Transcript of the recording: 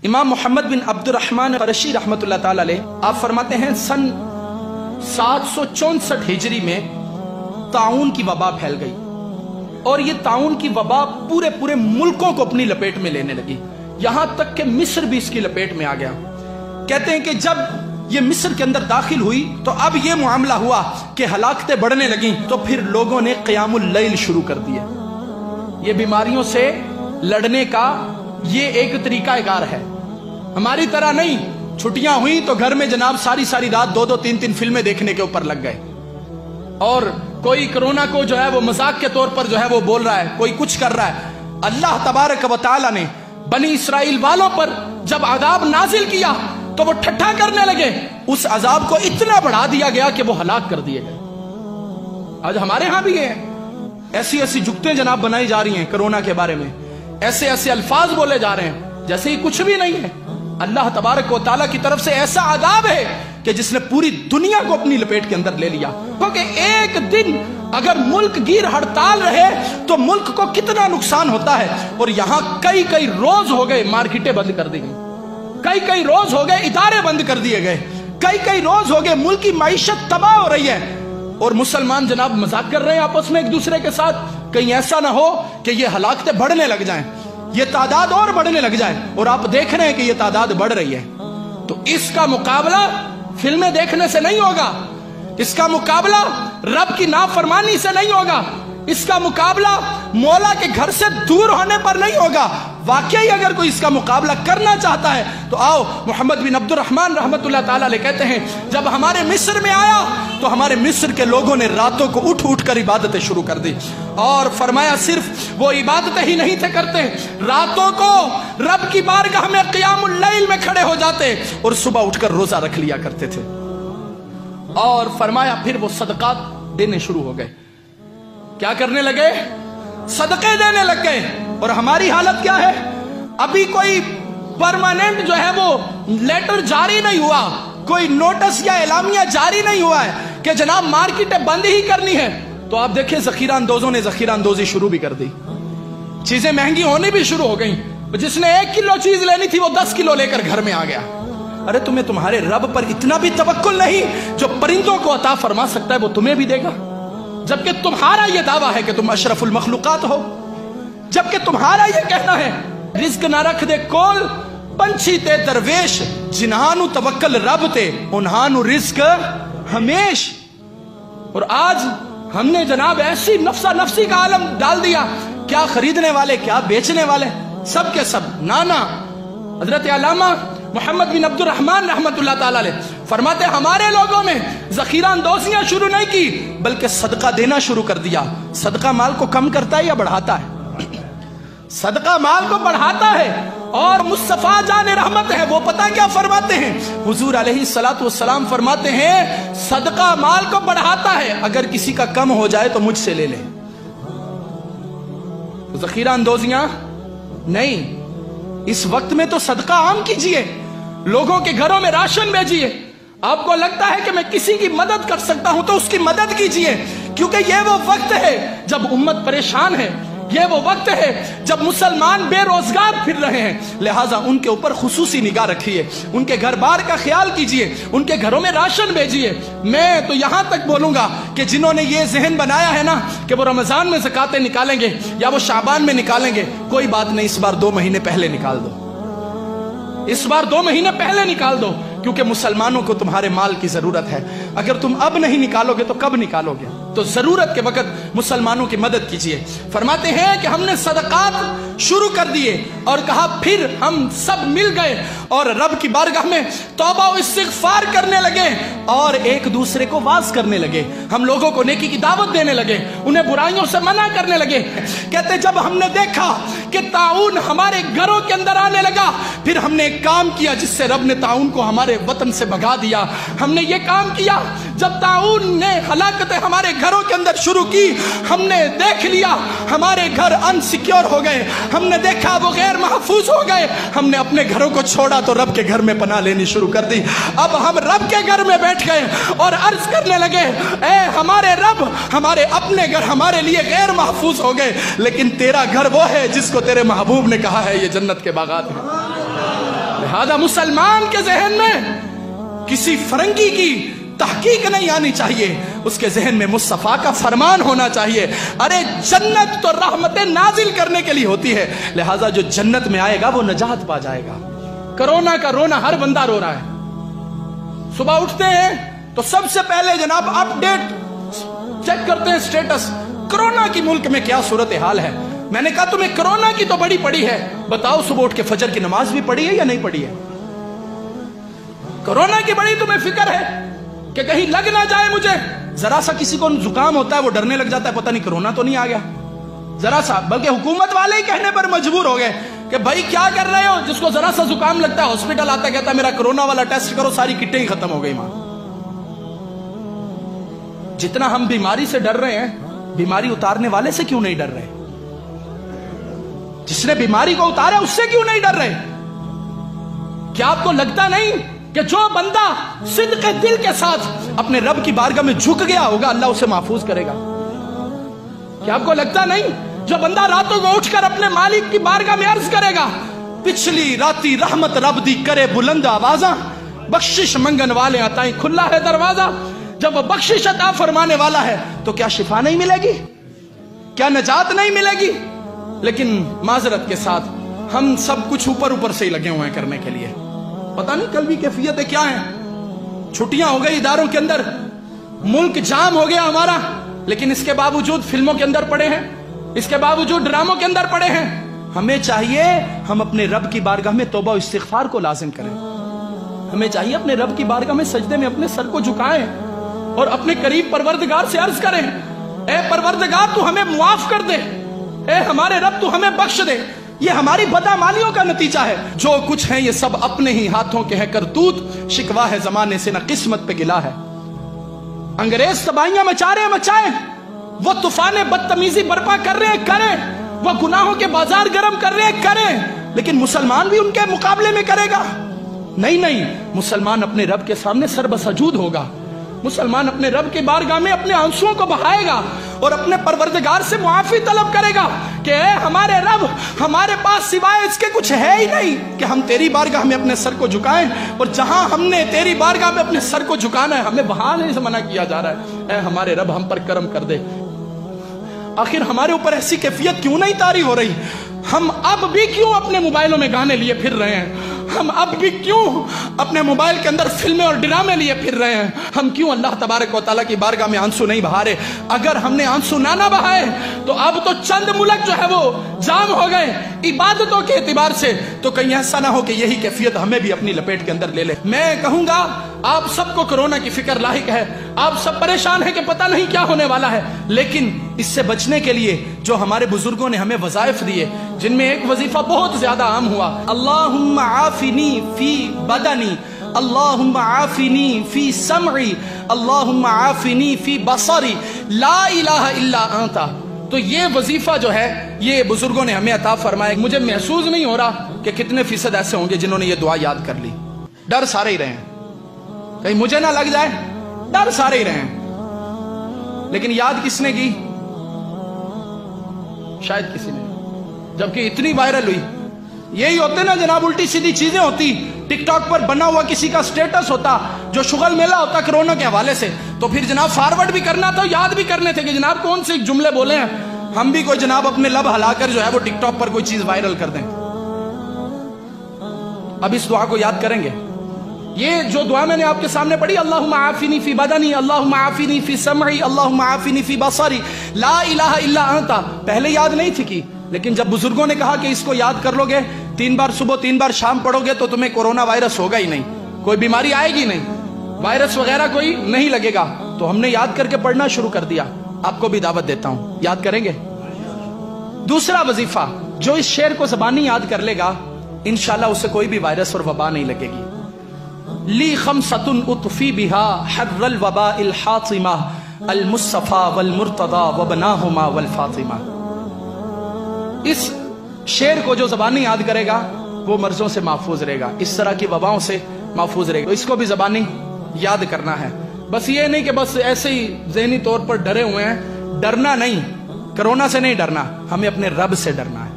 امام محمد بن عبد الرحمن قرشی رحمت اللہ تعالی علیہ آپ فرماتے ہیں سن 764 ہجری میں طاعون کی وبا پھیل گئی اور یہ طاعون کی وبا پورے ملکوں کو اپنی لپیٹ میں لینے لگی، یہاں تک کہ مصر بھی اس کی لپیٹ میں آ گیا۔ کہتے ہیں کہ جب یہ مصر کے اندر داخل ہوئی تو اب یہ معاملہ ہوا کہ ہلاکتیں بڑھنے لگیں، تو پھر لوگوں نے قیام اللیل شروع کر دیے۔ یہ بیماریوں سے لڑنے کا یہ ایک طریقہ کار ہے، ہماری طرح نہیں چھٹیاں ہوئی تو گھر میں جناب ساری رات 2-3 فلمیں دیکھنے کے اوپر لگ گئے، اور کوئی کرونا کو جو ہے وہ مذاق کے طور پر جو ہے وہ بول رہا ہے، کوئی کچھ کر رہا ہے۔ اللہ تبارک و تعالی نے بنی اسرائیل والوں پر جب عذاب نازل کیا تو وہ ٹھٹھا کرنے لگے، اس عذاب کو اتنا بڑھا دیا گیا کہ وہ ہلاک کر دیے گئے۔ آج ہمارے ہاں بھی ہے، ایسی جگتیں جناب بنائی جا رہی ہیں کرونا کے بارے میں، ایسے الفاظ بولے جا رہے ہیں جیسے ہی کچھ بھی نہیں ہے۔ اللہ تبارک و تعالیٰ کی طرف سے ایسا عذاب ہے کہ جس نے پوری دنیا کو اپنی لپیٹ کے اندر لے لیا، کیونکہ ایک دن اگر ملک گیر ہڑتال رہے تو ملک کو کتنا نقصان ہوتا ہے، اور یہاں کئی روز ہو گئے مارکیٹیں بند کر دی گئی، کئی روز ہو گئے ادارے بند کر دیے گئے، کئی روز ہو گئے ملک کی معیشت تباہ ہو رہی ہے، اور مسلمان جناب مذاق کر رہے ہیں آپس میں ایک دوسرے کے ساتھ، کہیں ایسا نہ ہو کہ یہ ہلاکتیں بڑھنے لگ جائیں، یہ تعداد اور بڑھنے لگ جائے، اور آپ دیکھ رہے ہیں کہ یہ تعداد بڑھ رہی ہے۔ تو اس کا مقابلہ فلمیں دیکھنے سے نہیں ہوگا، اس کا مقابلہ رب کی نافرمانی سے نہیں ہوگا، اس کا مقابلہ مولا کے گھر سے دور ہونے پر نہیں ہوگا۔ واقعی اگر کوئی اس کا مقابلہ کرنا چاہتا ہے تو آؤ، محمد بن عبد الرحمن رحمت اللہ تعالیٰ علیہ کہتے ہیں جب ہمارے مصر میں آیا تو ہمارے مصر کے لوگوں نے راتوں کو اٹھ کر عبادتیں شروع کر دی، اور فرمایا صرف وہ عبادتیں ہی نہیں تھے کرتے، راتوں کو رب کی بارگاہ میں قیام اللیل میں کھڑے ہو جاتے اور صبح اٹھ کر روزہ رکھ لیا کرتے تھے، اور فرمایا پھر وہ صدقات دینے شروع ہو گئے۔ کیا کرنے لگے؟ صدقے دینے لگ گئے۔ اور ہماری حالت کیا ہے؟ ابھی کوئی پرماننٹ جو ہے وہ لیٹر جاری نہیں ہوا، کوئی نوٹس یا اعلامیہ جاری نہیں ہوا ہے کہ جناب مارکیٹیں بند ہی کرنی ہے، تو آپ دیکھیں ذخیرہ اندوزوں نے ذخیرہ اندوزی شروع بھی کر دی، چیزیں مہنگی ہونی بھی شروع ہو گئیں، جس نے 1 کلو چیز لینی تھی وہ 10 کلو لے کر گھر میں آ گیا۔ ارے تمہیں تمہارے رب پر اتنا بھی توکل نہیں جو پرندوں کو عطا فرما سکتا ہے وہ تمہیں بھی دے گا، جبکہ تمہارا یہ دعویٰ ہے کہ تم اشرف المخلوقات ہو، جبکہ تمہارا یہ کہنا ہے رزق نہ رکھ دے کول پنچھی تے درویش، جنہانو توکل رب تے انہانو رزق ہمیش۔ اور آج ہم نے جناب ایسی نفسا نفسی کا عالم ڈال دیا، کیا خریدنے والے کیا بیچنے والے سب کے سب نانا۔ حضرت علامہ محمد بن عبد الرحمن رحمت اللہ تعالیٰ علیہ فرماتے ہمارے لوگوں میں ذخیرہ اندوزیاں شروع نہیں کی بلکہ صدقہ دینا شروع کر دیا۔ صدقہ مال کو کم کرتا ہے یا بڑھاتا ہے؟ صدقہ مال کو بڑھاتا ہے، اور مصطفیٰ جان رحمت ہے وہ پتہ کیا فرماتے ہیں؟ حضور علیہ السلام فرماتے ہیں صدقہ مال کو بڑھاتا ہے، اگر کسی کا کم ہو جائے تو مجھ سے لے لے۔ ذخیرہ اندوزیاں نہیں، اس وقت میں تو صدقہ عام کیجئے، لوگوں کے گھروں میں راشن بھیجئے۔ آپ کو لگتا ہے کہ میں کسی کی مدد کر سکتا ہوں تو اس کی مدد کیجئے، کیونکہ یہ وہ وقت ہے جب امت پریشان ہے، یہ وہ وقت ہے جب مسلمان بے روزگار پھر رہے ہیں، لہٰذا ان کے اوپر خصوصی نگاہ رکھیے، ان کے گھر بار کا خیال کیجئے، ان کے گھروں میں راشن بھیجئے۔ میں تو یہاں تک بولوں گا کہ جنہوں نے یہ ذہن بنایا ہے نا کہ وہ رمضان میں زکاتیں نکالیں گے یا وہ شعبان میں نکالیں گے، کوئی بات نہیں، اس بار 2 مہینے پہلے نکال دو، اس بار 2 مہینے پہلے نکال دو، کیونکہ مسلمانوں کو تمہارے مال کی ضرورت ہے۔ اگر تم اب نہیں نکالو گے تو کب نکالو گے؟ تو ضرورت کے وقت مسلمانوں کی مدد کیجئے۔ فرماتے ہیں کہ ہم نے صدقات شروع کر دیے اور کہا پھر ہم سب مل گئے اور رب کی بارگاہ میں توبہ و استغفار کرنے لگے اور ایک دوسرے کو واعظ کرنے لگے، ہم لوگوں کو نیکی کی دعوت دینے لگے، انہیں برائیوں سے منع کرنے لگے۔ کہتے جب ہم نے دیکھا کہ طاعون ہمارے گھروں کے اندر آنے لگا، پھر ہم نے ایک کام کیا جس سے رب نے طاعون کو ہمارے وطن سے بھگا دیا۔ ہم نے یہ کام کیا جب طاعون نے ہلاکتیں ہمارے گھروں کے اندر شروع کی، ہم نے دیکھ لیا ہمارے گھر انسیکیور ہو گئے، ہم نے دیکھا وہ غیر محفوظ ہو گئے، ہم نے اپنے گھروں کو چھوڑا تو رب کے گھر میں پناہ لینی شروع کر دی۔ اب ہم رب کے گھر میں بیٹھ گئے اور عرض کرنے لگے اے ہمارے رب، ہمارے اپنے گھر ہمارے لیے غیر محفوظ ہو گئے، لیکن تیرا گھر وہ ہے جس کو تیرے محبوب نے کہا ہے یہ جنت کے باغات ہیں۔ لہذا مسلمان کے ذہن میں کسی فرنگی کی تحقیق نہیں آنی چاہیے، اس کے ذہن میں مصطفیٰ کا فرمان ہونا چاہیے۔ ارے جنت تو رحمت نازل کرنے کے لیے ہوتی ہے، لہذا جو جنت میں آئے گا وہ نجات پا جائے گا۔ کرونا کا رونا ہر بندہ رو رہا ہے، صبح اٹھتے ہیں تو سب سے پہلے جناب اپ ڈیٹ چیک کرتے ہیں سٹیٹس، کرونا کی ملک میں کیا صورتحال ہے۔ میں نے کہا تمہیں کرونا کی تو بڑی پڑی ہے، بتاؤ صبح اٹھ کے فجر کی نماز بھی پڑھی ہے یا نہیں پڑھی ہے؟ کرونا کی بڑی تمہیں فکر ہے کہ کہیں لگ نہ جائے مجھے، ذرا سا کسی کو زکام ہوتا ہے وہ ڈرنے لگ جاتا ہے پتہ نہیں کرونا تو نہیں آ گیا، ذرا سا، بلکہ حکومت والے ہی کہنے پر مجبور ہو گئے کہ بھائی کیا کر رہے ہو، جس کو ذرا سا زکام لگتا ہے ہاسپٹل آتا ہے کہتا ہے میرا کرونا والا ٹیسٹ کرو، ساری کٹیں ہی ختم ہو گئی ماں۔ جتنا ہم بیماری سے ڈر رہے ہیں، بیماری اتارنے والے سے کیوں نہیں ڈر رہے؟ جس نے بیماری کو اتارا اس سے کیوں نہیں ڈر رہے؟ کیا آپ کو لگتا نہیں کہ جو بندہ صدق دل کے ساتھ اپنے رب کی بارگاہ میں جھک گیا ہوگا اللہ اسے محفوظ کرے گا؟ کیا آپ کو لگتا نہیں جو بندہ راتوں کو اٹھ کر اپنے مالک کی بارگاہ میں عرض کرے گا پچھلی راتی رحمت رب دی کرے بلند آوازاں، بخشش منگن والے عطائیں کھلا ہے دروازہ، جب وہ بخشش عطا فرمانے والا ہے تو کیا شفا نہیں ملے گی؟ کیا نجات نہیں ملے گی؟ لیکن معذرت کے ساتھ ہم سب کچھ اوپر سے ہی لگے ہوئے ہیں کرنے کے لیے، پتہ نہیں کل بھی کیفیتیں کیا ہیں، چھٹیاں ہو گئی اداروں کے اندر، ملک جام ہو گیا ہمارا، لیکن اس کے باوجود فلموں کے اندر پڑے ہیں، اس کے باوجود ڈراموں کے اندر پڑے ہیں۔ ہمیں چاہیے ہم اپنے رب کی بارگاہ میں توبہ و استغفار کو لازم کریں، ہمیں چاہیے اپنے رب کی بارگاہ میں سجدے میں اپنے سر کو جھکائیں اور اپنے قریب پروردگار سے عرض کریں اے پروردگار تو ہمیں معاف کر دے، اے ہمارے رب تو ہمیں بخش دے۔ یہ ہماری بدعمالیوں کا نتیجہ ہے، جو کچھ ہے یہ سب اپنے ہی ہاتھوں کے ہے کرتوت، شکوا ہے زمانے سے نہ قسمت پہ گلا ہے۔ انگریز تباہیاں مچا رہے ہیں مچائیں، وہ طوفان بدتمیزی برپا کر رہے ہیں کریں، وہ گناہوں کے بازار گرم کر رہے ہیں کریں، لیکن مسلمان بھی ان کے مقابلے میں کرے گا؟ نہیں، مسلمان اپنے رب کے سامنے سر بسجود ہوگا، مسلمان اپنے رب کی بارگاہ میں اپنے آنسوؤں کو بہائے گا اور اپنے پروردگار سے معافی طلب کرے گا کہ اے ہمارے رب، ہمارے پاس سوائے اس کے کچھ ہے ہی نہیں کہ ہم تیری بارگاہ میں اپنے سر کو جھکائیں، اور جہاں ہم نے تیری بارگاہ میں اپنے سر کو جھکانا ہے ہمیں وہاں نہیں سے منع کیا جا رہا ہے۔ اے ہمارے رب ہم پر کرم کر دے۔ آخر ہمارے اوپر ایسی کیفیت کیوں نہیں طاری ہو رہی؟ ہم اب بھی کیوں اپنے موبائلوں میں گانے لیے پھر رہے ہیں؟ ہم اب بھی کیوں اپنے موبائل کے اندر فلمیں اور ڈرامے لیے پھر رہے ہیں؟ ہم کیوں اللہ تبارک و تعالیٰ کی بارگاہ میں آنسو نہیں بہا رہے؟ اگر ہم نے آنسو نہ بہائے تو اب تو چند ملک جو ہے وہ جام ہو گئے عبادتوں کے اعتبار سے، تو کہیں ایسا نہ ہو کہ یہی کیفیت ہمیں بھی اپنی لپیٹ کے اندر لے لے۔ میں کہوں گا آپ سب کو کرونا کی فکر لاحق ہے، آپ سب پریشان ہیں کہ پتہ نہیں کیا ہونے والا ہے، لیکن اس سے بچنے کے لیے جو ہمارے بزرگوں نے ہمیں وظائف دیے، جن میں ایک وظیفہ بہت زیادہ عام ہوا، اللہم عافنی فی بدنی، اللہم عافنی فی سمعی، اللہم عافنی فی بصری، لا الہ الا انت۔ تو یہ وظیفہ جو ہے یہ بزرگوں نے ہمیں عطا فرمایا۔ مجھے محسوس نہیں ہو رہا کہ کتنے فیصد ایسے ہوں گے جنہوں نے یہ دعا یاد کر لی۔ ڈر سارے ہی رہے ہیں کہیں مجھے نہ لگ جائے، ڈر سارے ہی رہے ہیں، لیکن یاد کس نے کی؟ شاید کسی نے، جبکہ اتنی وائرل ہوئی۔ یہی ہوتے نا جناب الٹی سیدھی چیزیں ہوتی، ٹک ٹاک پر بنا ہوا کسی کا سٹیٹس ہوتا جو شغل میلہ ہوتا کرونا کے حوالے سے، تو پھر جناب فارورڈ بھی کرنا تھا، یاد بھی کرنے تھے کہ جناب کون سے جملے بولے ہیں، ہم بھی کوئی جناب اپنے لب ہلا کر جو ہے وہ ٹک ٹاک پر کوئی چیز وائرل کر دیں۔ اب اس دعا کو یاد کریں گے۔ یہ جو دعا میں نے آپ کے سامنے پڑھی، اللہم عافنی فی بدنی، اللہم عافنی فی سمعی، اللہم عافنی فی بصری، لا الہ الا انت، پہلے یاد نہیں تھی کی، لیکن جب بزرگوں نے کہا کہ اس کو یاد کر لو گے، 3 بار صبح 3 بار شام پڑھو گے تو تمہیں کورونا وائرس ہوگا ہی نہیں، کوئی بیماری آئے گی نہیں، وائرس وغیرہ کوئی نہیں لگے گا، تو ہم نے یاد کر کے پڑھنا شروع کر دیا۔ آپ کو بھی دعوت دیتا ہوں، یاد کریں گے۔ دوسرا وظیفہ، جو اس شعر کو زبانی یاد کر لے گا انشاءاللہ اسے کوئی بھی وائرس اور وبا نہیں لگے گی۔ لی خمسۃ اطفی بہا حر الوباء الحاطمہ المصطفیٰ والمرتضی وبناہما والفاطمہ۔ اس شعر کو جو زبانی یاد کرے گا وہ مرضوں سے محفوظ رہے گا، اس طرح کی وباؤں سے محفوظ رہے گا، اس کو بھی زبانی یاد کرنا ہے۔ بس یہ نہیں کہ بس ایسے ہی ذہنی طور پر ڈرے ہوئے ہیں، ڈرنا نہیں، کرونا سے نہیں ڈرنا، ہمیں اپنے رب سے ڈرنا ہے۔